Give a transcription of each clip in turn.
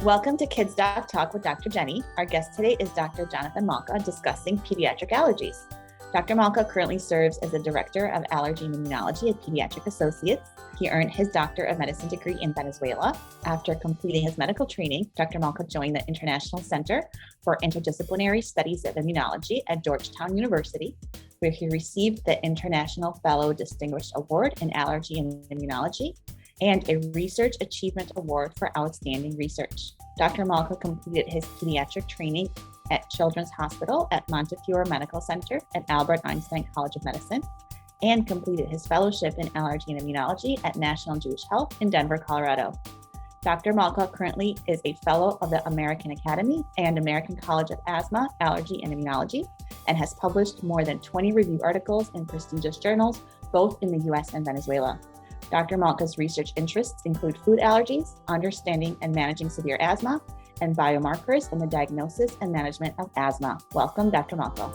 Welcome to KidzDocTalk with Dr. Jenny. Our guest today is Dr. Jonathan Malka discussing pediatric allergies. Dr. Malka currently serves as the Director of Allergy Immunology at Pediatric Associates. He earned his Doctor of Medicine degree in Venezuela. After completing his medical training, Dr. Malka joined the International Center for Interdisciplinary Studies of Immunology at Georgetown University, where he received the International Fellow Distinguished Award in Allergy and Immunology and a Research Achievement Award for Outstanding Research. Dr. Malka completed his pediatric training at Children's Hospital at Montefiore Medical Center at Albert Einstein College of Medicine and completed his fellowship in Allergy and Immunology at National Jewish Health in Denver, Colorado. Dr. Malka currently is a fellow of the American Academy and American College of Asthma, Allergy, and Immunology, and has published more than 20 review articles in prestigious journals, both in the US and Venezuela. Dr. Malka's research interests include food allergies, understanding and managing severe asthma, and biomarkers in the diagnosis and management of asthma. Welcome, Dr. Malka.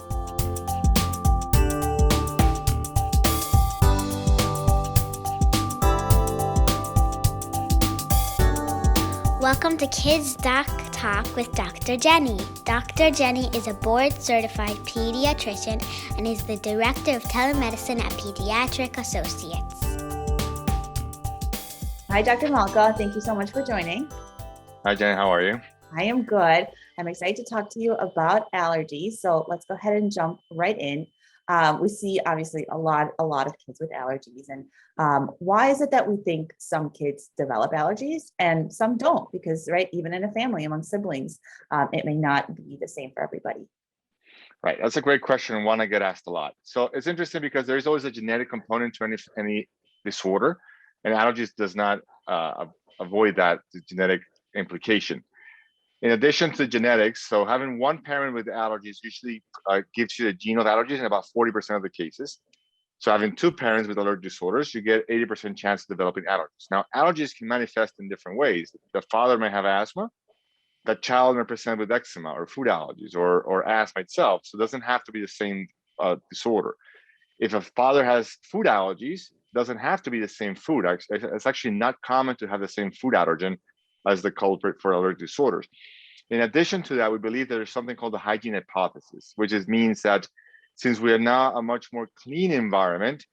Welcome to KidzDocTalk with Dr. Jenny. Dr. Jenny is a board-certified pediatrician and is the Director of Telemedicine at Pediatric Associates. Hi, Dr. Malka. Thank you so much for joining. Hi, Jen. How are you? I am good. I'm excited to talk to you about allergies. So let's go ahead and jump right in. We see obviously a lot of kids with allergies. And why is it that we think some kids develop allergies and some don't? Because, right, even in a family among siblings, it may not be the same for everybody. Right. That's a great question and one I get asked a lot. So it's interesting because there's always a genetic component to any disorder, and allergies does not avoid that genetic implication. In addition to genetics, so having one parent with allergies usually gives you the gene of allergies in about 40% of the cases. So having two parents with allergic disorders, you get 80% chance of developing allergies. Now, allergies can manifest in different ways. The father may have asthma, the child may present with eczema or food allergies or asthma itself. So it doesn't have to be the same disorder. If a father has food allergies, doesn't have to be the same food. It's actually not common to have the same food allergen as the culprit for allergic disorders. In addition to that, we believe there is something called the hygiene hypothesis, which means that since we are now a much more clean environment,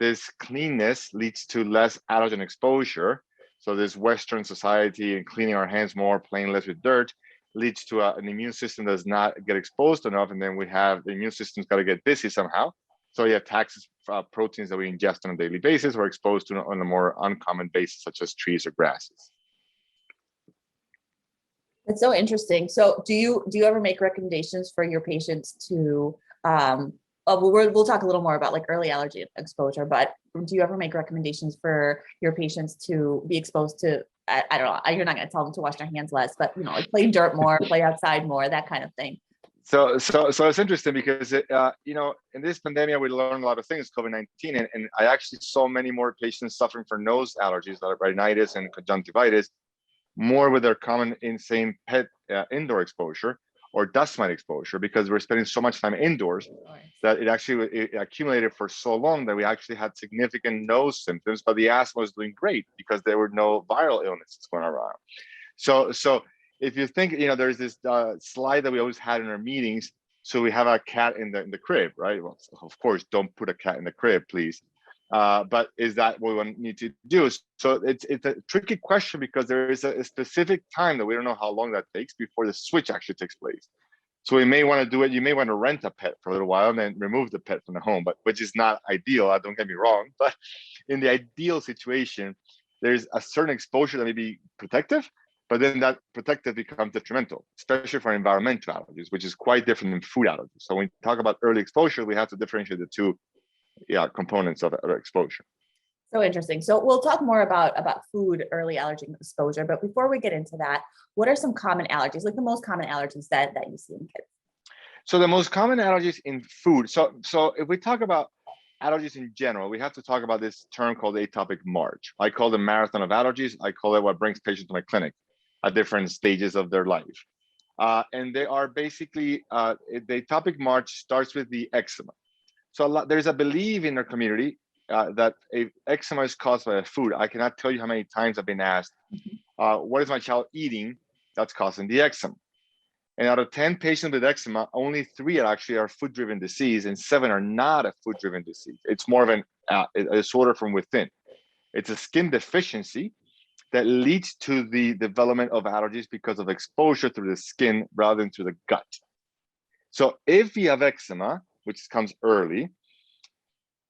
this cleanness leads to less allergen exposure. So this Western society and cleaning our hands more, playing less with dirt, leads to an immune system that does not get exposed enough. And then we have the immune system's got to get busy somehow. So you attacks proteins that we ingest on a daily basis or exposed to on a more uncommon basis, such as trees or grasses. That's so interesting. So do you ever make recommendations for your patients to, we'll talk a little more about like early allergy exposure, but do you ever make recommendations for your patients to be exposed to, I don't know, you're not going to tell them to wash their hands less, but like play dirt more, play outside more, that kind of thing. So it's interesting because, in this pandemic, we learned a lot of things, COVID-19, and I actually saw many more patients suffering from nose allergies, like rhinitis and conjunctivitis, more with their common insane pet indoor exposure or dust mite exposure, because we're spending so much time indoors that it accumulated for so long that we actually had significant nose symptoms, but the asthma was doing great because there were no viral illnesses going around. So if you think, there's this slide that we always had in our meetings. So we have a cat in the crib, right? Well, of course, don't put a cat in the crib, please. But is that what we need to do? So it's a tricky question because there is a specific time that we don't know how long that takes before the switch actually takes place. So we may want to do it. You may want to rent a pet for a little while and then remove the pet from the home, but which is not ideal. Don't get me wrong. But in the ideal situation, there's a certain exposure that may be protective, but then that protective becomes detrimental, especially for environmental allergies, which is quite different than food allergies. So when we talk about early exposure, we have to differentiate the two components of exposure. So interesting. So we'll talk more about food early allergy exposure, but before we get into that, what are some common allergies, like the most common allergies that you see in kids? So the most common allergies in food. So if we talk about allergies in general, we have to talk about this term called Atopic March. I call it marathon of allergies. I call it what brings patients to my clinic at different stages of their life. And they are basically, the Atopic March starts with the eczema. So there's a belief in our community that eczema is caused by a food. I cannot tell you how many times I've been asked, what is my child eating that's causing the eczema. And out of 10 patients with eczema, only 3 are food-driven disease, and 7 are not a food-driven disease. It's more of a disorder from within. It's a skin deficiency that leads to the development of allergies because of exposure through the skin rather than through the gut. So if you have eczema, which comes early,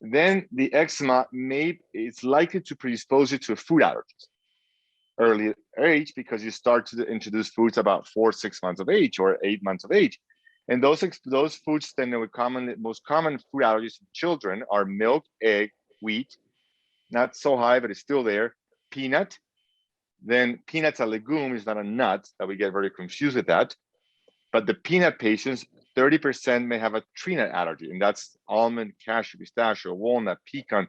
then the eczema it's likely to predispose you to food allergies early age, because you start to introduce foods about 4-6 months of age or 8 months of age. And those foods then most common food allergies in children are milk, egg, wheat, not so high, but it's still there, peanut. Then peanut's a legume, is not a nut, that we get very confused with that. But the peanut patients, 30% may have a tree nut allergy, and that's almond, cashew, pistachio, walnut, pecan,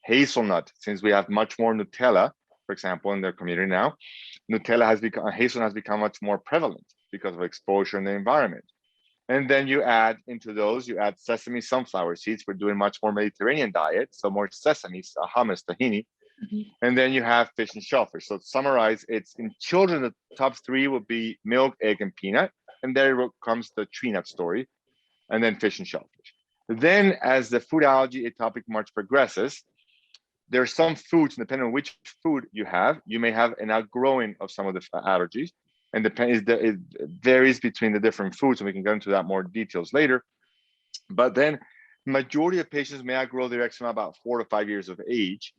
hazelnut. Since we have much more Nutella, for example, in their community now, hazelnut has become much more prevalent because of exposure in the environment. And then you add sesame, sunflower seeds. We're doing much more Mediterranean diet, so more sesame, hummus, tahini. Mm-hmm. And then you have fish and shellfish. So to summarize, it's in children, the top 3 would be milk, egg, and peanut. And there comes the tree nut story, and then fish and shellfish. Then as the food allergy atopic march progresses, there are some foods, depending on which food you may have an outgrowing of some of the allergies, and it varies between the different foods, and we can go into that more details later. But then majority of patients may outgrow their eczema about 4 to 5 years of age.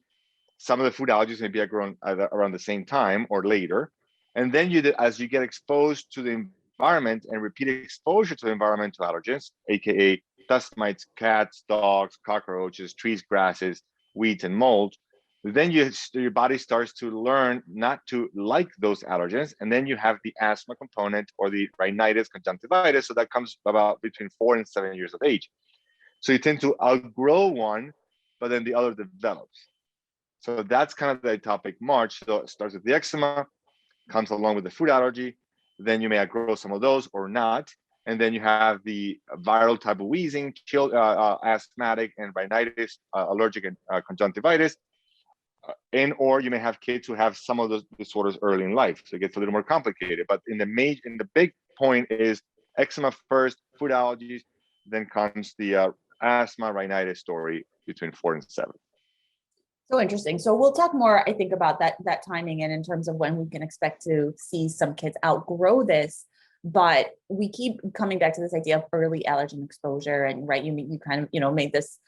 Some of the food allergies may be outgrown either around the same time or later. And then as you get exposed to the environment and repeated exposure to environmental allergens, aka dust mites, cats, dogs, cockroaches, trees, grasses, wheat, and mold, then your body starts to learn not to like those allergens, and then you have the asthma component or the rhinitis, conjunctivitis. So that comes about between 4 and 7 years of age. So you tend to outgrow one, but then the other develops. So that's kind of the atopic march. So it starts with the eczema, comes along with the food allergy, then you may outgrow some of those or not. And then you have the viral type of wheezing, asthmatic and rhinitis, allergic and conjunctivitis. Or you may have kids who have some of those disorders early in life. So it gets a little more complicated. But in the big point is eczema first, food allergies, then comes the asthma, rhinitis story between 4 and 7. So interesting. So we'll talk more, I think, about that timing and in terms of when we can expect to see some kids outgrow this. But we keep coming back to this idea of early allergen exposure, and right, you kind of made this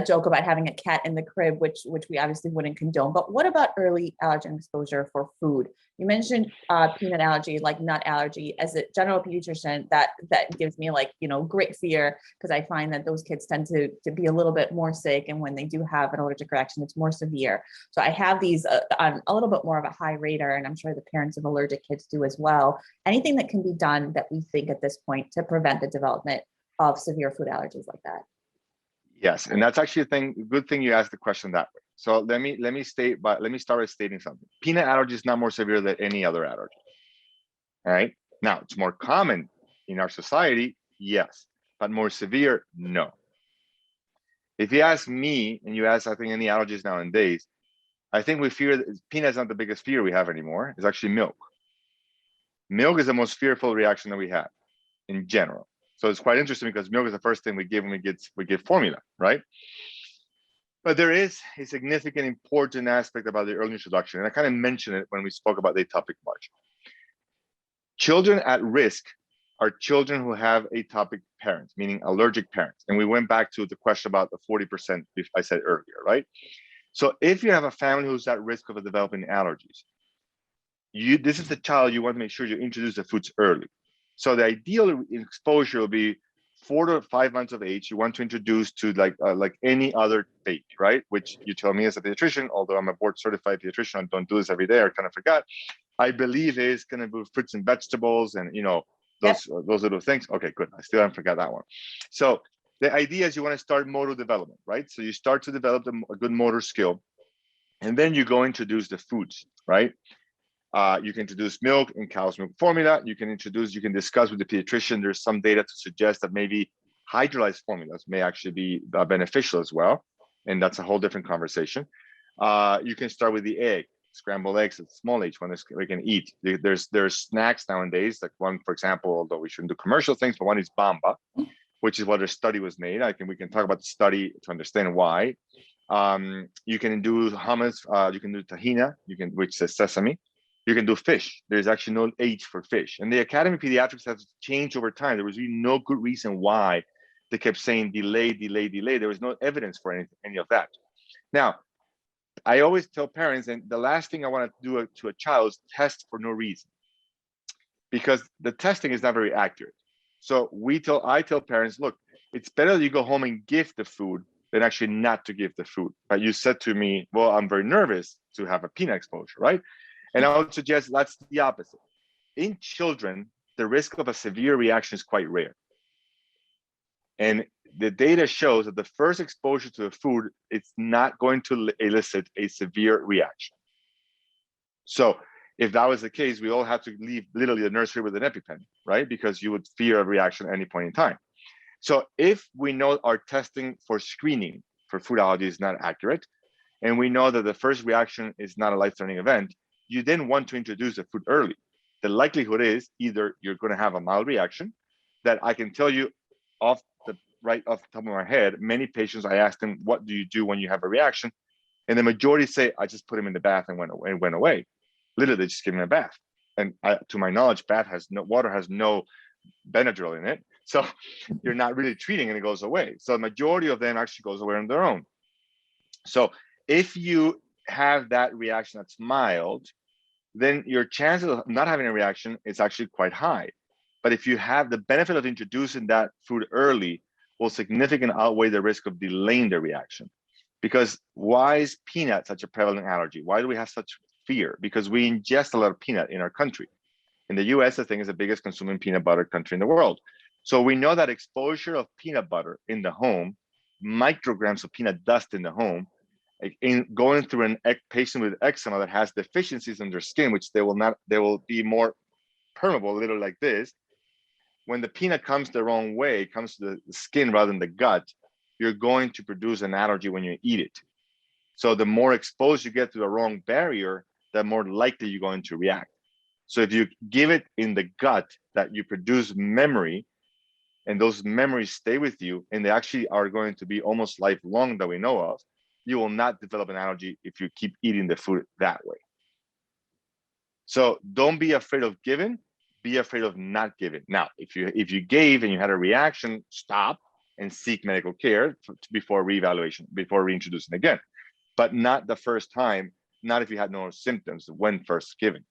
joke about having a cat in the crib, which we obviously wouldn't condone. But what about early allergen exposure for food? You mentioned peanut allergy, like nut allergy. As a general pediatrician, that gives me great fear, because I find that those kids tend to be a little bit more sick, and when they do have an allergic reaction, it's more severe. So I have these on a little bit more of a high radar, and I'm sure the parents of allergic kids do as well. Anything that can be done that we think at this point to prevent the development of severe food allergies like that? Yes, and that's actually a good thing you asked the question that way. So let me start by stating something. Peanut allergy is not more severe than any other allergy. All right. Now, it's more common in our society, yes, but more severe, no. If you ask me, and you ask, I think, any allergies nowadays, I think we fear that peanut is not the biggest fear we have anymore. It's actually milk. Milk is the most fearful reaction that we have in general. So it's quite interesting, because milk is the first thing we give when we give formula, right? But there is a significant, important aspect about the early introduction, and I kind of mentioned it when we spoke about the atopic march. Children at risk are children who have atopic parents, meaning allergic parents. And we went back to the question about the 40% I said earlier, right? So if you have a family who's at risk of developing allergies, this is the child you want to make sure you introduce the foods early. So the ideal exposure will be 4 to 5 months of age. You want to introduce to like any other baby, right? Which you tell me as a pediatrician, although I'm a board certified pediatrician, I don't do this every day, I kind of forgot. I believe is going to be fruits and vegetables and those little things. Okay, good. I still haven't forgot that one. So the idea is you want to start motor development, right? So you start to develop a good motor skill, and then you go introduce the foods, right? You can introduce milk and cow's milk formula. You can discuss with the pediatrician. There's some data to suggest that maybe hydrolyzed formulas may actually be beneficial as well. And that's a whole different conversation. You can start with the egg. scrambled eggs at small age when we can eat. There's snacks nowadays, like one, for example, although we shouldn't do commercial things, but one is Bamba, which is what a study was made. We can talk about the study to understand why. You can do hummus, you can do tahina, which is sesame. You can do fish. There's actually no age for fish. And the Academy of Pediatrics has changed over time. There was really no good reason why they kept saying delay, delay, delay. There was no evidence for any of that. Now, I always tell parents, and the last thing I want to do to a child is test for no reason, because the testing is not very accurate. So I tell parents, look, it's better that you go home and give the food than actually not to give the food. But you said to me, well, I'm very nervous to have a peanut exposure, right? And I would suggest that's the opposite. In children, the risk of a severe reaction is quite rare. And the data shows that the first exposure to the food, it's not going to elicit a severe reaction. So if that was the case, we all have to leave literally the nursery with an EpiPen, right? Because you would fear a reaction at any point in time. So if we know our testing for screening for food allergy is not accurate, and we know that the first reaction is not a life-threatening event, you then want to introduce the food early. The likelihood is either you're going to have a mild reaction that I can tell you right off the top of my head. Many patients, I ask them, what do you do when you have a reaction? And the majority say, I just put him in the bath and went away. Literally, they just give him a bath. And to my knowledge, water has no Benadryl in it. So you're not really treating and it goes away. So the majority of them actually goes away on their own. So if you have that reaction that's mild, then your chances of not having a reaction is actually quite high. But if you have the benefit of introducing that food early, will significantly outweigh the risk of delaying the reaction. Because why is peanut such a prevalent allergy? Why do we have such fear? Because we ingest a lot of peanut in our country. In the US, I think is the biggest consuming peanut butter country in the world. So we know that exposure of peanut butter in the home, micrograms of peanut dust in the home, in going through a patient with eczema that has deficiencies in their skin, which they will be more permeable, literally like this. When the peanut comes the wrong way, it comes to the skin rather than the gut, you're going to produce an allergy when you eat it. So the more exposed you get to the wrong barrier, the more likely you're going to react. So if you give it in the gut, that you produce memory, and those memories stay with you, and they actually are going to be almost lifelong that we know of, you will not develop an allergy if you keep eating the food that way. So don't be afraid of giving, be afraid of not giving. Now, if you gave and you had a reaction, stop and seek medical care before reevaluation, before reintroducing again, but not the first time, not if you had no symptoms when first given.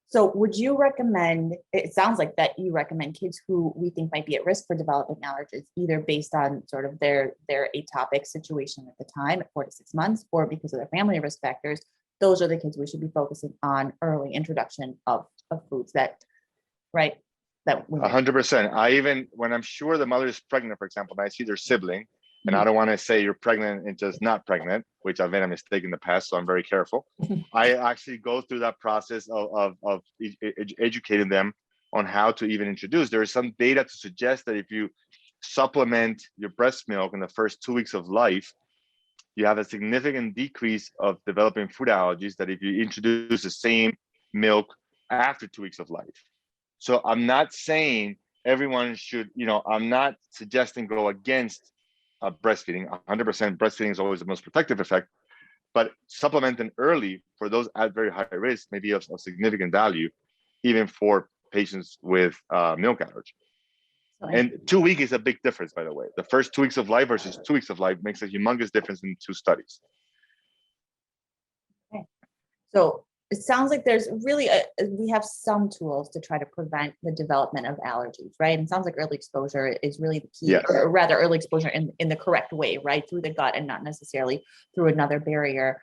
So would you recommend, it sounds like that you recommend kids who we think might be at risk for developing allergies, either based on sort of their atopic situation at the time at 4 to 6 months, or because of their family risk factors, those are the kids we should be focusing on early introduction of foods that, right? That 100%. When I'm sure the mother is pregnant, for example, and I see their sibling, and I don't want to say you're pregnant and just not pregnant, which I've made a mistake in the past, so I'm very careful. I actually go through that process of educating them on how to even introduce. There is some data to suggest that if you supplement your breast milk in the first 2 weeks of life, you have a significant decrease of developing food allergies that if you introduce the same milk after 2 weeks of life. So I'm not saying everyone should, I'm not suggesting go against breastfeeding. 100% breastfeeding is always the most protective effect, but supplementing early for those at very high risk may be of significant value, even for patients with milk allergy. And 2 weeks is a big difference, by the way. The first 2 weeks of life versus 2 weeks of life makes a humongous difference in 2 studies. Okay. So it sounds like there's really we have some tools to try to prevent the development of allergies, right? And it sounds like early exposure is really the key, yes. Or rather early exposure in the correct way, right? Through the gut and not necessarily through another barrier.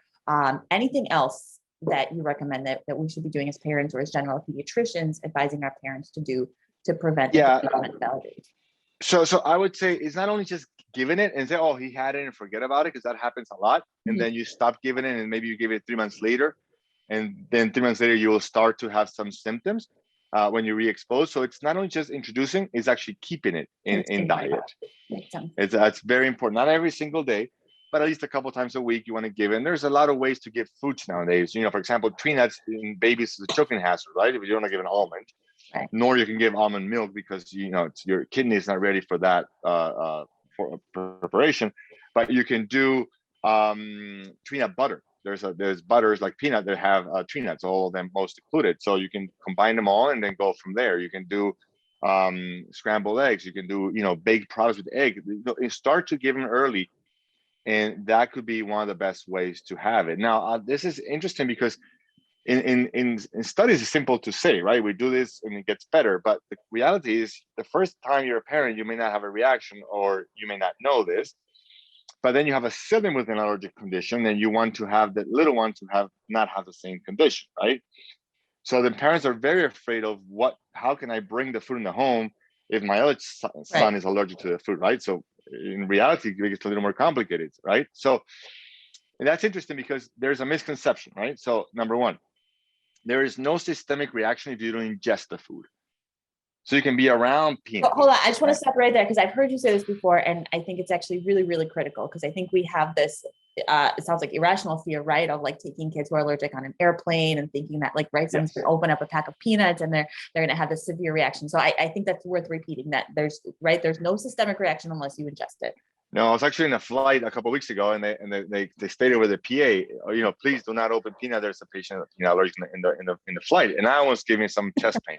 Anything else that you recommend that we should be doing as parents or as general pediatricians advising our parents to do to prevent the development of allergies? So I would say it's not only just giving it and say, oh, he had it and forget about it, because that happens a lot. And then you stop giving it and maybe you give it 3 months later. And then 3 months later, you will start to have some symptoms when you re-expose. So it's not only just introducing, it's actually keeping it in diet. It's very important. Not every single day, but at least a couple times a week you want to give it. And there's a lot of ways to give foods nowadays. For example, tree nuts in babies is a choking hazard, right? If you don't want to give an almond, Right. Nor you can give almond milk because your kidney is not ready for that for preparation. But you can do tree nut butter. There's butters like peanut that have tree nuts, all of them most included. So you can combine them all and then go from there. You can do scrambled eggs. You can do baked products with egg. Start to give them early, and that could be one of the best ways to have it. Now this is interesting because in studies it's simple to say, right? We do this and it gets better, but the reality is the first time you're a parent, you may not have a reaction or you may not know this, but then you have a sibling with an allergic condition and you want to have the little one to not have the same condition, right? So the parents are very afraid of how can I bring the food in the home if my other son is allergic to the food, right? So in reality, it gets a little more complicated, right? So, and that's interesting because there's a misconception, right? So number one, there is no systemic reaction if you don't ingest the food. So you can be around peanuts. Hold on, I just want to stop right there because I've heard you say this before, and I think it's actually really, really critical because I think we have this, it sounds like irrational fear, right? Of like taking kids who are allergic on an airplane and thinking that someone's going to open up a pack of peanuts and they're going to have this severe reaction. So I think that's worth repeating that there's no systemic reaction unless you ingest it. No, I was actually in a flight a couple of weeks ago, and they stated with the PA, please do not open peanut. There's a patient allergic in the flight, and I was giving some chest pain,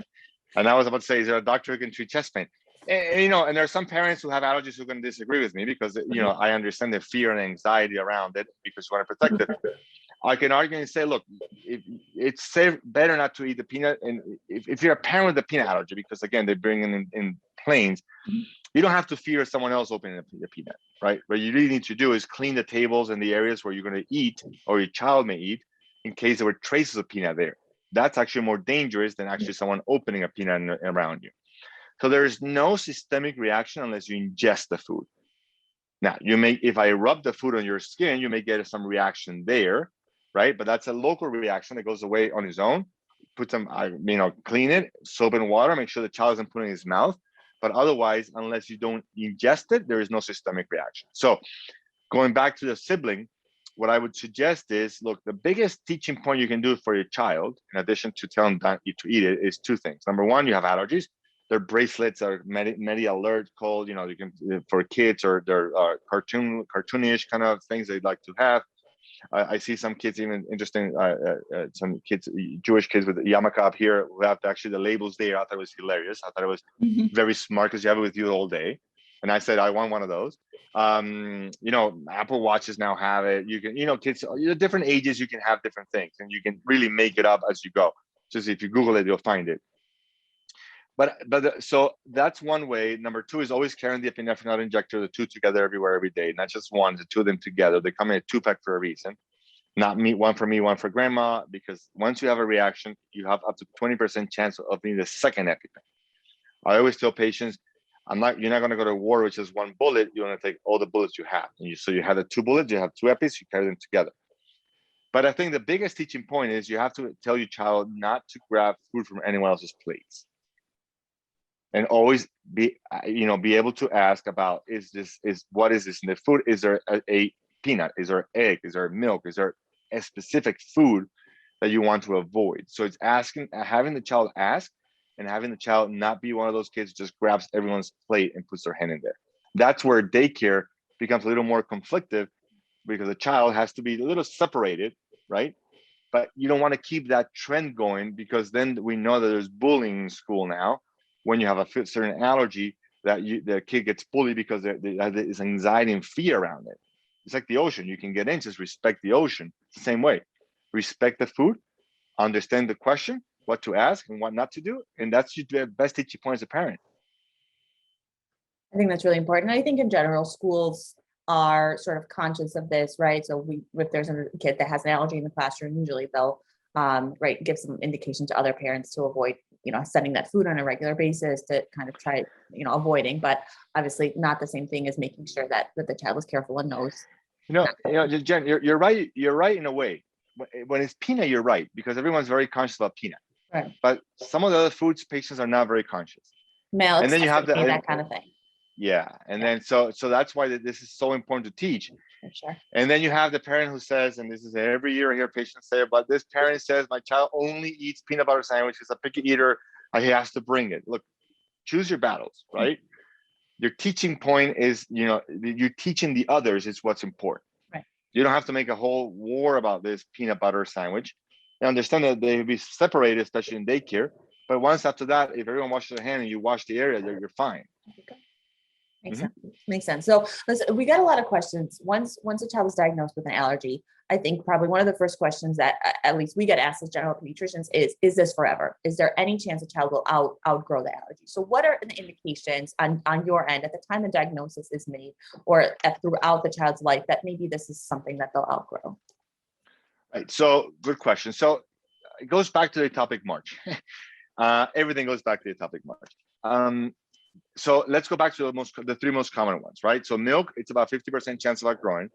and I was about to say, is there a doctor who can treat chest pain? And there are some parents who have allergies who can disagree with me because I understand the fear and anxiety around it because you want to protect it. I can argue and say, look, it's safe, better not to eat the peanut, and if you're a parent with a peanut allergy, because again they bring in planes. You don't have to fear someone else opening the peanut, right? What you really need to do is clean the tables and the areas where you're going to eat or your child may eat in case there were traces of peanut there. That's actually more dangerous than actually someone opening a peanut around you. So there is no systemic reaction unless you ingest the food. Now, if I rub the food on your skin, you may get some reaction there, right? But that's a local reaction that goes away on its own. Put some, clean it, soap and water, make sure the child isn't putting it in his mouth. But otherwise, unless you don't ingest it, there is no systemic reaction. So going back to the sibling, what I would suggest is, look, the biggest teaching point you can do for your child, in addition to telling them to eat it, is two things. Number one, you have allergies. Their bracelets are Medi Alert called, you can for kids, or they're cartoonish kind of things they'd like to have. I see some kids, even interesting, some kids, Jewish kids with the yarmulke up here who have actually the labels there. I thought it was hilarious. I thought it was very smart because you have it with you all day. And I said, I want one of those. Apple Watches now have it. You can, kids, different ages, you can have different things and you can really make it up as you go. Just if you Google it, you'll find it. So that's one way. Number two is always carrying the epinephrine injector, the two together everywhere, every day, not just one, the two of them together. They come in a 2-pack for a reason. Not one for me, one for grandma, because once you have a reaction, you have up to 20% chance of needing a second EpiPen. I always tell patients, you're not going to go to war with just one bullet. You want to take all the bullets you have. So you have the 2 bullets, you have 2 epis, you carry them together. But I think the biggest teaching point is you have to tell your child not to grab food from anyone else's plates. And always be able to ask about, what is this in the food? Is there a peanut? Is there egg? Is there milk? Is there a specific food that you want to avoid? So it's having the child ask, and having the child not be one of those kids who just grabs everyone's plate and puts their hand in there. That's where daycare becomes a little more conflictive because the child has to be a little separated, right? But you don't want to keep that trend going because then we know that there's bullying in school now. When you have a certain allergy, the kid gets bullied because there's anxiety and fear around it. It's like the ocean. You can get in, just respect the ocean. It's the same way. Respect the food, understand the question, what to ask and what not to do. And that's the best teaching point as a parent. I think that's really important. I think in general, schools are sort of conscious of this, right? So if there's a kid that has an allergy in the classroom, usually they'll give some indication to other parents to avoid, sending that food on a regular basis to kind of try, avoiding, but obviously not the same thing as making sure that the child is careful and knows. Jen, you're right. You're right in a way. When it's peanut, you're right, because everyone's very conscious about peanut. Right. But some of the other foods, patients are not very conscious. Milk, and then you have that kind of thing. Yeah, and then so that's why this is so important to teach. For sure. And then you have the parent who says, and this is every year I hear patients say, but this parent says my child only eats peanut butter sandwich, he's a picky eater, he has to bring it. Look, choose your battles, right? Your teaching point is, you're teaching the others is what's important. Right. You don't have to make a whole war about this peanut butter sandwich. I understand that they will be separated, especially in daycare. But once after that, if everyone washes their hand and you wash the area, you're fine. Makes sense. Makes sense. So listen, we got a lot of questions. Once a child is diagnosed with an allergy, I think probably one of the first questions that at least we get asked as general pediatricians is this forever? Is there any chance a child will outgrow the allergy? So what are the indications on your end at the time the diagnosis is made or throughout the child's life that maybe this is something that they'll outgrow? Right. So good question. So it goes back to the Atopic March. Everything goes back to the Atopic March. So let's go back to the three most common ones, right? So milk, it's about 50% chance of outgrowing.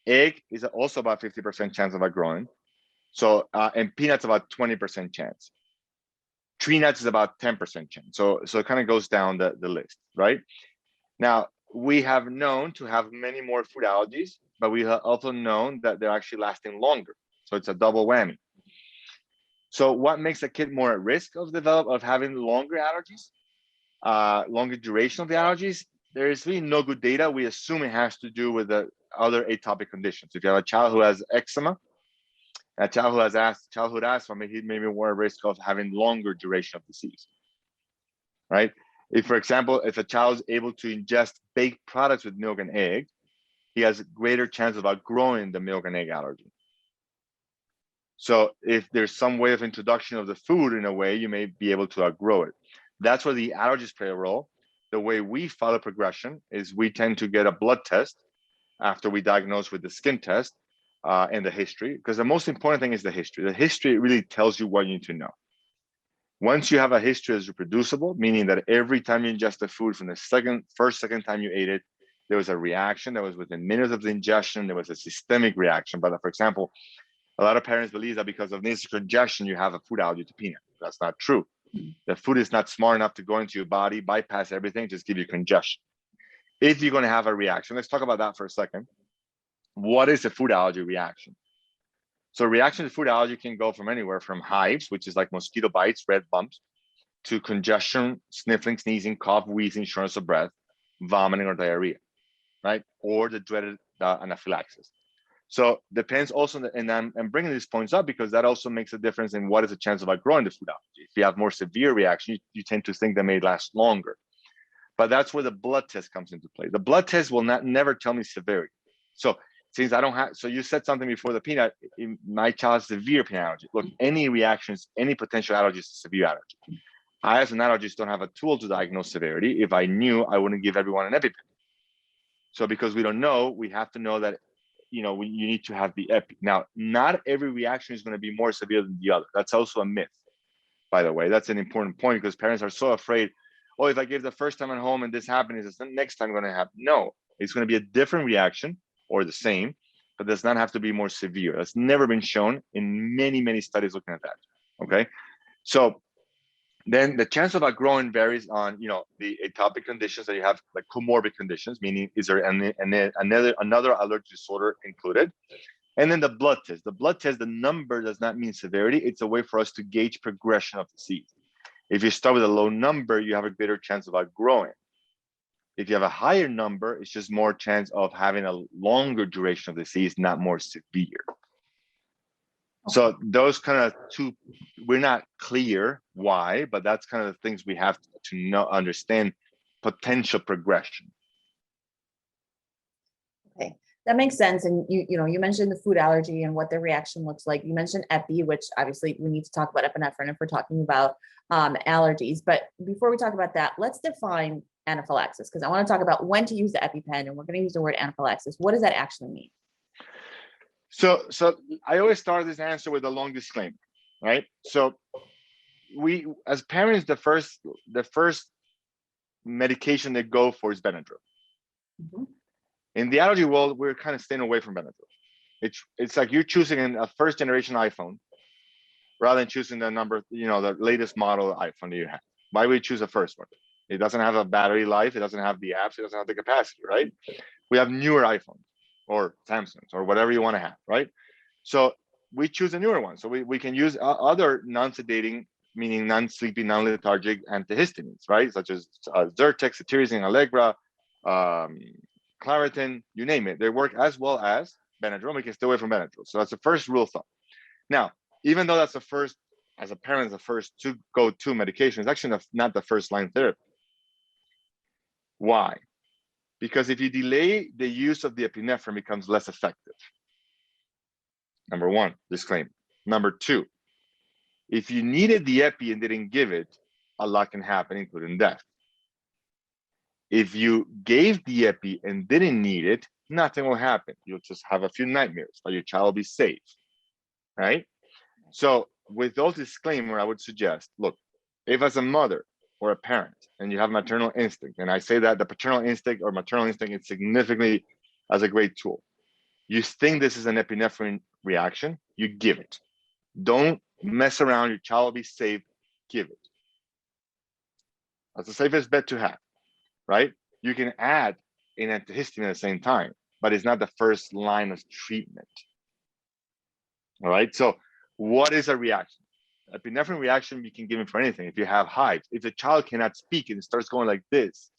Egg is also about 50% chance of outgrowing. So, and peanuts about 20% chance. Tree nuts is about 10% chance. So it kind of goes down the list, right? Now, we have known to have many more food allergies, but we have also known that they're actually lasting longer. So it's a double whammy. So what makes a kid more at risk of having longer allergies? Longer duration of the allergies, there is really no good data. We assume it has to do with the other atopic conditions. If you have a child who has eczema, a child who has childhood asthma, he may be more at risk of having longer duration of disease, right? If, for example, if a child is able to ingest baked products with milk and egg, he has a greater chance of outgrowing the milk and egg allergy. So if there's some way of introduction of the food in a way, you may be able to outgrow it. That's where the allergies play a role. The way we follow progression is we tend to get a blood test after we diagnose with the skin test and the history, because the most important thing is the history. The history really tells you what you need to know. Once you have a history that's reproducible, meaning that every time you ingest the food from the second time you ate it, there was a reaction that was within minutes of the ingestion, there was a systemic reaction. But for example, a lot of parents believe that because of nasal congestion, you have a food allergy to peanut. That's not true. The food is not smart enough to go into your body, bypass everything, just give you congestion. If you're going to have a reaction, let's talk about that for a second. What is a food allergy reaction? So reaction to food allergy can go from anywhere from hives, which is like mosquito bites, red bumps, to congestion, sniffling, sneezing, cough, wheezing, shortness of breath, vomiting or diarrhea, right? Or the dreaded anaphylaxis. So depends also, and I'm bringing these points up because that also makes a difference in what is the chance of outgrowing the food allergy. If you have more severe reaction, you tend to think they may last longer. But that's where the blood test comes into play. The blood test will never tell me severity. So since I don't have, so you said something before the peanut, my child has severe peanut allergy. Look, any reactions, any potential allergy is a severe allergy. I as an allergist don't have a tool to diagnose severity. If I knew, I wouldn't give everyone an EpiPen. So because we don't know, we have to know that you need to have the epi. Now, not every reaction is going to be more severe than the other. That's also a myth, by the way. That's an important point because parents are so afraid, oh, if I give the first time at home and this happens, is the next time going to happen? No, it's going to be a different reaction or the same, but does not have to be more severe. That's never been shown in many, many studies looking at that, okay? So then the chance of outgrowing varies on, the atopic conditions that you have, like comorbid conditions, meaning is there another allergic disorder included? And then the blood test. The blood test, the number does not mean severity. It's a way for us to gauge progression of disease. If you start with a low number, you have a greater chance of outgrowing. If you have a higher number, it's just more chance of having a longer duration of disease, not more severe. So those kind of two, we're not clear why, but that's kind of the things we have to understand potential progression. Okay, that makes sense. And you mentioned the food allergy and what the reaction looks like. You mentioned epi, which obviously we need to talk about epinephrine if we're talking about allergies. But before we talk about that, let's define anaphylaxis, because I want to talk about when to use the EpiPen, and we're going to use the word anaphylaxis. What does that actually mean? So I always start this answer with a long disclaimer, right? So we, as parents, the first medication they go for is Benadryl. Mm-hmm. In the allergy world, we're kind of staying away from Benadryl. It's like you're choosing a first generation iPhone rather than choosing the latest model iPhone that you have. Why would you choose the first one? It doesn't have a battery life. It doesn't have the apps. It doesn't have the capacity, right? We have newer iPhones or Samsungs or whatever you want to have, right? So we choose a newer one. So we can use other non-sedating, meaning non-sleepy, non-lethargic antihistamines, right? Such as Zyrtec, cetirizine, Allegra, Claritin, you name it. They work as well as Benadryl. We can stay away from Benadryl. So that's the first rule of thumb. Now, even though that's the first, as a parent, the first to go-to medication, it's actually not the first line therapy. Why? Because if you delay, the use of the epinephrine becomes less effective. Number one, disclaimer. Number two, if you needed the epi and didn't give it, a lot can happen, including death. If you gave the epi and didn't need it, nothing will happen. You'll just have a few nightmares, but your child will be safe, right? So with those disclaimer, I would suggest, look, if as a mother or a parent and you have maternal instinct, and I say that the paternal instinct or maternal instinct is significantly as a great tool, you think this is an epinephrine reaction, you give it. Don't mess around, your child will be safe, give it. That's the safest bet to have, right? You can add an antihistamine at the same time, but it's not the first line of treatment. All right, so what is a reaction? Epinephrine reaction, you can give it for anything. If you have hives, if the child cannot speak and it starts going like this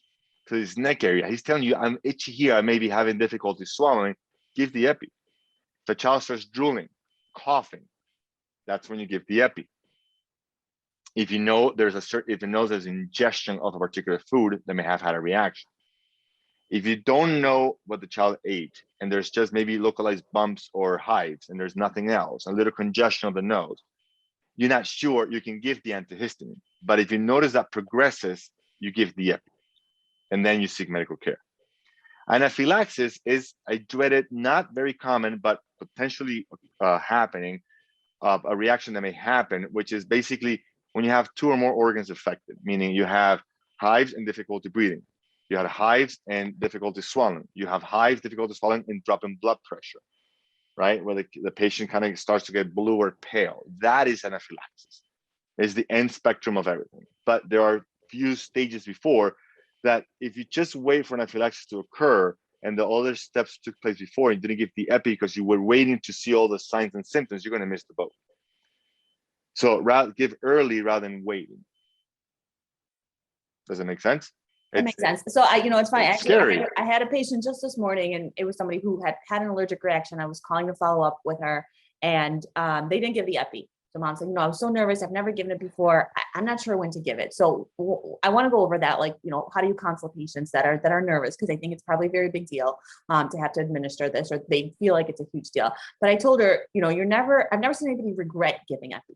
to his neck area, he's telling you, I'm itchy here, I may be having difficulty swallowing, give the epi. If the child starts drooling, coughing, that's when you give the epi. If you know there's ingestion of a particular food that may have had a reaction. If you don't know what the child ate and there's just maybe localized bumps or hives and there's nothing else, a little congestion of the nose, you're not sure, you can give the antihistamine. But if you notice that progresses, you give the epi, and then you seek medical care. Anaphylaxis is a dreaded, not very common, but potentially happening of a reaction that may happen, which is basically when you have two or more organs affected, meaning you have hives and difficulty breathing. You have hives and difficulty swallowing. You have hives, difficulty swallowing, and drop in blood pressure, right? Where the patient kind of starts to get blue or pale. That is anaphylaxis. It's the end spectrum of everything. But there are few stages before that if you just wait for anaphylaxis to occur and the other steps took place before and didn't give the epi because you were waiting to see all the signs and symptoms, you're going to miss the boat. So give early rather than waiting. Does it make sense? That makes sense. So it's funny. It's Actually, scary. I had a patient just this morning, and it was somebody who had an allergic reaction. I was calling to follow up with her, and they didn't give the epi. So mom said, I was so nervous. I've never given it before. I'm not sure when to give it. So I want to go over that. Like, how do you counsel patients that are nervous? Because I think it's probably a very big deal to have to administer this, or they feel like it's a huge deal. But I told her, I've never seen anybody regret giving epi.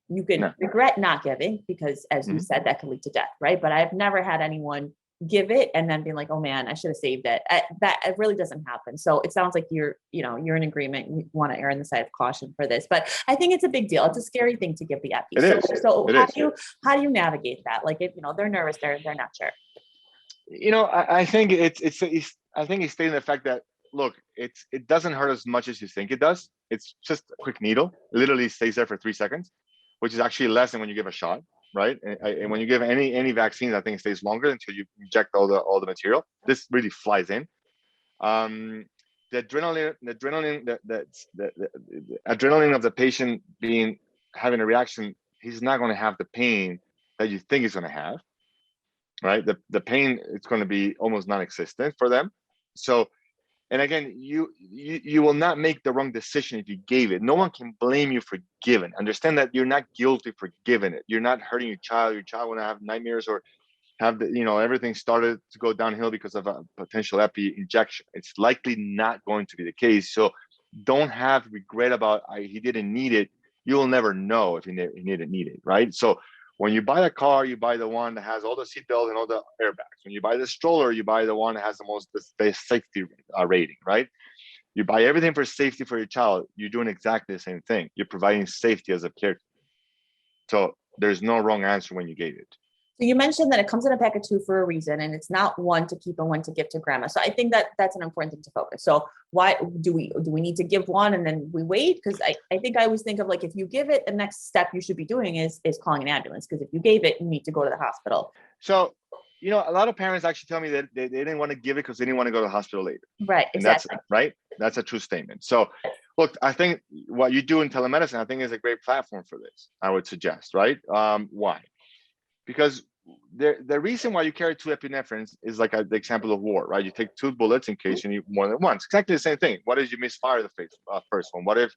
You can regret not giving because, as you said, that could lead to death, right? But I've never had anyone give it and then being like, oh man, I should have saved it. That it really doesn't happen. So it sounds like you're in agreement. You want to err on the side of caution for this, but I think it's a big deal. It's a scary thing to give the epi. So how do you navigate that? Like, if they're nervous, they're not sure. I think I think it's stating the fact that, look, it doesn't hurt as much as you think it does. It's just a quick needle. It literally stays there for 3 seconds, which is actually less than when you give a shot. Right, and when you give any vaccines, I think it stays longer until you inject all the material. This really flies in. The adrenaline of the patient having a reaction, he's not going to have the pain that you think he's going to have. Right, the pain is going to be almost non-existent for them. So, and again, you will not make the wrong decision if you gave it. No one can blame you for giving. Understand that you're not guilty for giving it. You're not hurting your child. Your child will not have nightmares or have everything started to go downhill because of a potential epi injection. It's likely not going to be the case. So don't have regret about he didn't need it. You will never know if he didn't need it, right? So when you buy a car, you buy the one that has all the seatbelts and all the airbags. When you buy the stroller, you buy the one that has the best safety rating, right? You buy everything for safety for your child. You're doing exactly the same thing. You're providing safety as a caregiver. So there's no wrong answer when you gave it. So you mentioned that it comes in a pack of 2 for a reason, and it's not one to keep and one to give to grandma. So I think that's an important thing to focus. So why do we need to give one and then we wait? Because I think I always think of, like, if you give it, the next step you should be doing is calling an ambulance. Because if you gave it, you need to go to the hospital. So a lot of parents actually tell me that they didn't want to give it because they didn't want to go to the hospital later. Right, And exactly. that's right. That's a true statement. So look, I think what you do in telemedicine, I think is a great platform for this, I would suggest, right? Why? Because the reason why you carry 2 epinephrines is like the example of war, right? You take 2 bullets in case you need more than one. It's exactly the same thing. What if you misfire the first one? What if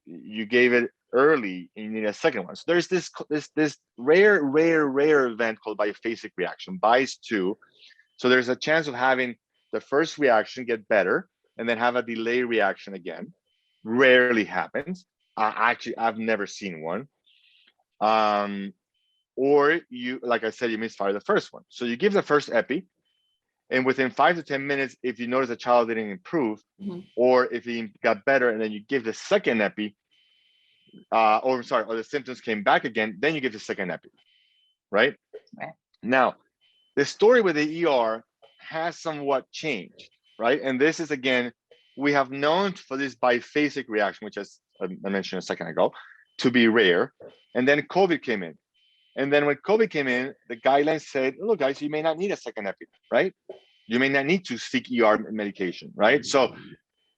you gave it early and you need a second one? So there's this rare event called biphasic reaction, BIS2. So there's a chance of having the first reaction get better and then have a delay reaction again. Rarely happens. I've never seen one. Or you, like I said, you misfire the first one. So you give the first epi, and within 5 to 10 minutes, if you notice the child didn't improve, or if he got better, and then you give the second epi, or the symptoms came back again, then you give the second epi, right? Now, the story with the ER has somewhat changed, right? And this is, again, we have known for this biphasic reaction, which as I mentioned a second ago, to be rare. And then COVID came in. And then when COVID came in, the guidelines said, look, guys, you may not need a second epi, right? You may not need to seek ER medication, right? So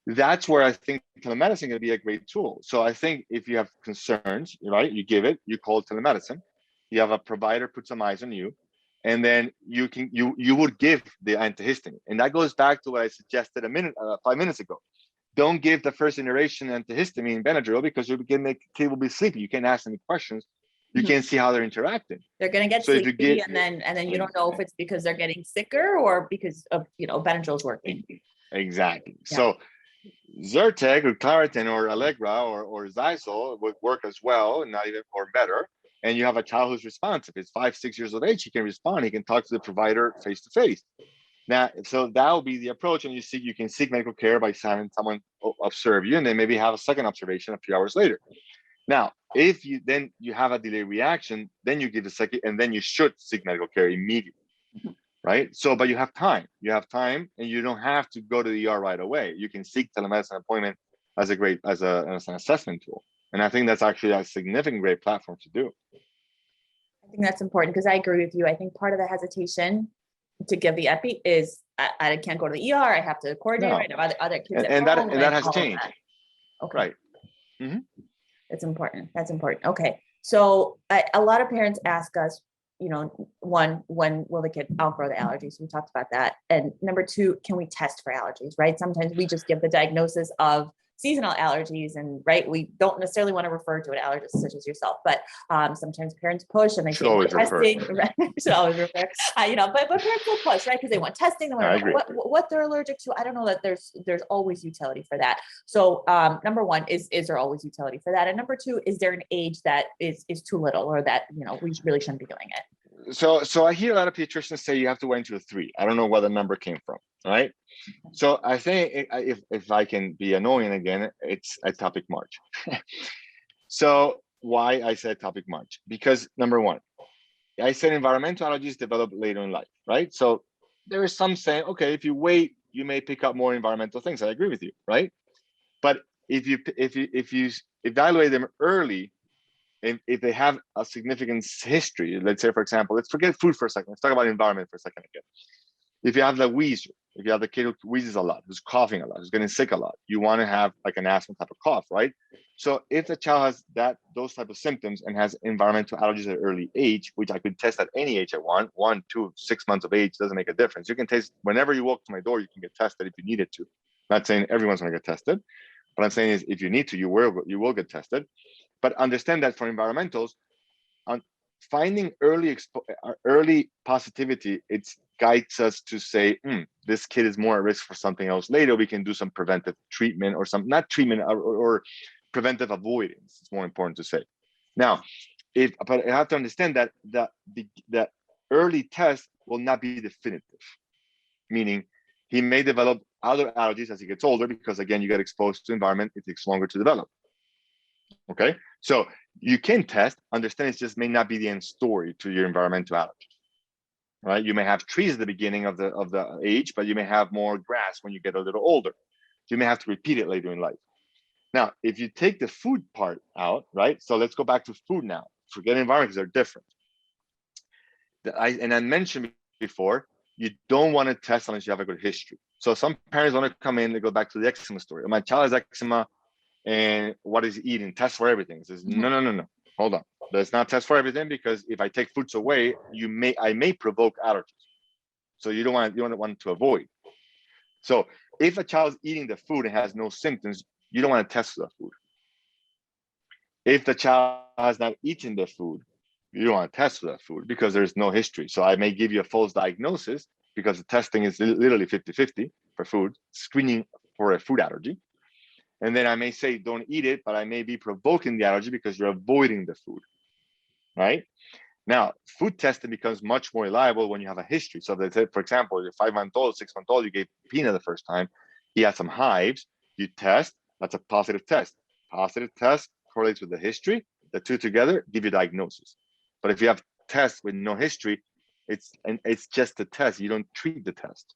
that's where I think telemedicine can be a great tool. So I think if you have concerns, right, you give it, you call telemedicine, you have a provider put some eyes on you, and then you would give the antihistamine. And that goes back to what I suggested 5 minutes ago. Don't give the first generation antihistamine, Benadryl, because the kid will be sleepy. You can't ask any questions. You can't see how they're interacting. They're going to get sleepy, and then you don't know if it's because they're getting sicker or because of Benadryl's working. Exactly. Yeah. So Zyrtec or Claritin or Allegra or Zysol would work as well, and not even or better. And you have a child who's responsive. It's 5-6 years of age. He can respond. He can talk to the provider face to face. Now, so that will be the approach. And you can seek medical care by having someone observe you, and then maybe have a second observation a few hours later. Now, if you have a delayed reaction, then you give a second, and then you should seek medical care immediately, right? So, but you have time, and you don't have to go to the ER right away. You can seek telemedicine appointment as an assessment tool. And I think that's actually a significant great platform to do. I think that's important because I agree with you. I think part of the hesitation to give the epi is I can't go to the ER. I have to coordinate. Right? I have other kids at home, and that has changed. Okay. Right. Mm-hmm. That's important. Okay. So a lot of parents ask us, one, when will the kid outgrow the allergies? We talked about that. And number 2, can we test for allergies, right? Sometimes we just give the diagnosis of seasonal allergies, and right, we don't necessarily want to refer to an allergist such as yourself, but sometimes parents push and they say testing, right? Should always refer, but parents will push, right? Because they want testing, they want to know what they're allergic to. I don't know that there's always utility for that. So number 1 is there always utility for that? And number 2, is there an age that is too little, or that we really shouldn't be doing it? So I hear a lot of pediatricians say you have to wait until 3. I don't know where the number came from, right? So I think if I can be annoying again, it's Atopic March. So why I said Atopic March? Because number 1, I said environmental allergies develop later in life, right? So there is some saying, okay, if you wait, you may pick up more environmental things. I agree with you, right? But if you evaluate them early, if they have a significant history, let's say, for example, let's forget food for a second. Let's talk about environment for a second again. If you have the wheezer, if you have the kid who wheezes a lot, who's coughing a lot, who's getting sick a lot, you want to have like an asthma type of cough, right? So if the child has those type of symptoms and has environmental allergies at an early age, which I could test at any age I want, 1, 2, 6 months of age, doesn't make a difference. You can test whenever you walk to my door, you can get tested if you needed to. Not saying everyone's going to get tested, but I'm saying is if you need to, you will get tested. But understand that for environmentals, finding early positivity, it guides us to say, this kid is more at risk for something else later. We can do some preventive treatment or not treatment or preventive avoidance. It's more important to say. Now, but I have to understand that the early test will not be definitive, meaning he may develop other allergies as he gets older because, again, you get exposed to environment, it takes longer to develop. Okay, so you can test, understand it just may not be the end story to your environmental allergy, right? You may have trees at the beginning of the age, but you may have more grass when you get a little older. You may have to repeat it later in life. Now, if you take the food part out, right? So let's go back to food now. Forget environment because they're different. I mentioned before, you don't want to test unless you have a good history. So some parents want to come in, they go back to the eczema story. My child has eczema, and what is he eating? Test for everything. It says, no. Hold on. Let's not test for everything, because if I take foods away, I may provoke allergies. So you don't want to avoid. So if a child is eating the food and has no symptoms, you don't want to test for the food. If the child has not eaten the food, you don't want to test for that food because there's no history. So I may give you a false diagnosis because the testing is literally 50-50 for food, screening for a food allergy. And then I may say, don't eat it, but I may be provoking the allergy because you're avoiding the food, right? Now, food testing becomes much more reliable when you have a history. So they said, for example, your 5-month-old, 6-month-old, you gave peanut the first time, he had some hives, you test, that's a positive test. Positive test correlates with the history, the two together give you diagnosis. But if you have tests with no history, it's just a test. You don't treat the test.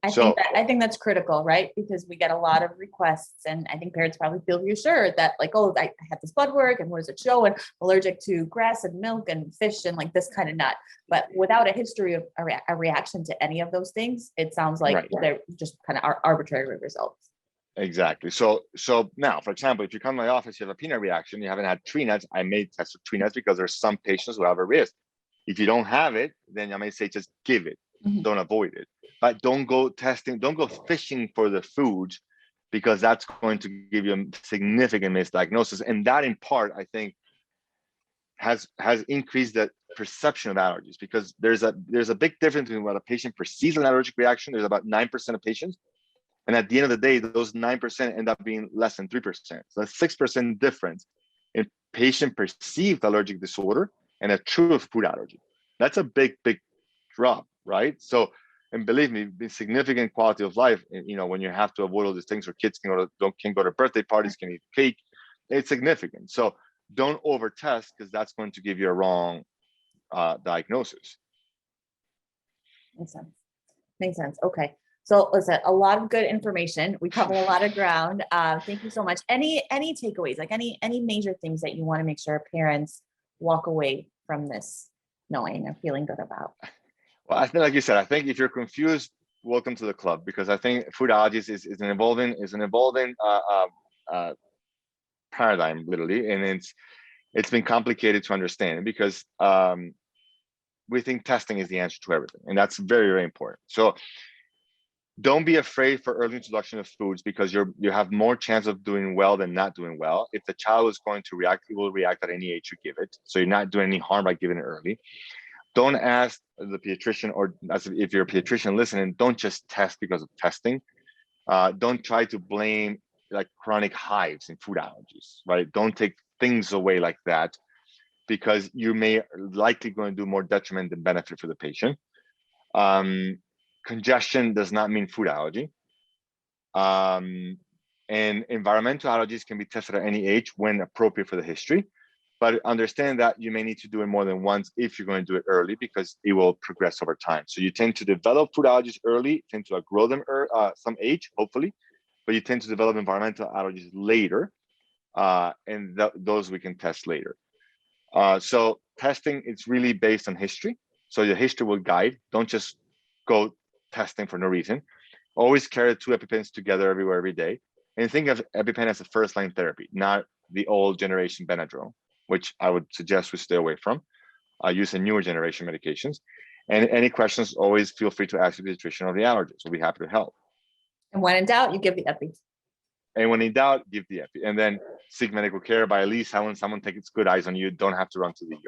I think that's critical, right? Because we get a lot of requests, and I think parents probably feel reassured that, like, oh, I have this blood work, and what does it show? And allergic to grass and milk and fish and like this kind of nut. But without a history of a reaction to any of those things, it sounds like they're just kind of arbitrary results. Exactly. So now, for example, if you come to my office, you have a peanut reaction, you haven't had tree nuts, I may test for tree nuts because there's some patients who have a risk. If you don't have it, then I may say just give it, don't avoid it. But don't go testing, don't go fishing for the foods, because that's going to give you a significant misdiagnosis. And that in part, I think, has increased the perception of allergies, because there's a big difference between what a patient perceives an allergic reaction. There's about 9% of patients. And at the end of the day, those 9% end up being less than 3%. So that's 6% difference in patient perceived allergic disorder and a true food allergy. That's a big drop, right? So, and believe me, the significant quality of life, when you have to avoid all these things where kids can go to birthday parties, can eat cake, it's significant. So don't over test, because that's going to give you a wrong diagnosis. Makes sense. Okay. So listen, a lot of good information. We covered a lot of ground. Thank you so much. Any takeaways, like any major things that you want to make sure parents walk away from this knowing or feeling good about? Well, I think, like you said, I think if you're confused, welcome to the club, because I think food allergies is an evolving paradigm, literally, and it's been complicated to understand, because we think testing is the answer to everything, and that's very, very important. So don't be afraid for early introduction of foods, because you have more chance of doing well than not doing well. If the child is going to react, he will react at any age you give it. So you're not doing any harm by giving it early. Don't ask the pediatrician, or if you're a pediatrician listening, don't just test because of testing. Don't try to blame like chronic hives and food allergies, right? Don't take things away like that, because you may likely going to do more detriment than benefit for the patient. Congestion does not mean food allergy. And environmental allergies can be tested at any age when appropriate for the history. But understand that you may need to do it more than once if you're going to do it early, because it will progress over time. So you tend to develop food allergies early, tend to outgrow them some age, hopefully, but you tend to develop environmental allergies later, and those we can test later. So testing, it's really based on history. So your history will guide. Don't just go testing for no reason. Always carry 2 EpiPens together everywhere, every day. And think of EpiPen as a first-line therapy, not the old generation Benadryl, which I would suggest we stay away from. Use the newer generation medications. And any questions, always feel free to ask your pediatrician or the allergist. We'll be happy to help. And when in doubt, you give the Epi. And when in doubt, give the Epi. And then seek medical care by at least having someone take its good eyes on you. Don't have to run to the ER.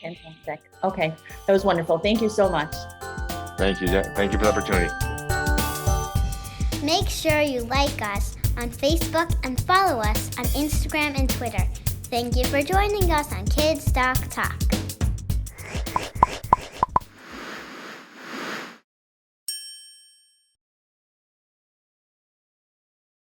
Fantastic. Okay, that was wonderful. Thank you so much. Thank you. Thank you for the opportunity. Make sure you like us on Facebook and follow us on Instagram and Twitter. Thank you for joining us on KidzDocTalk.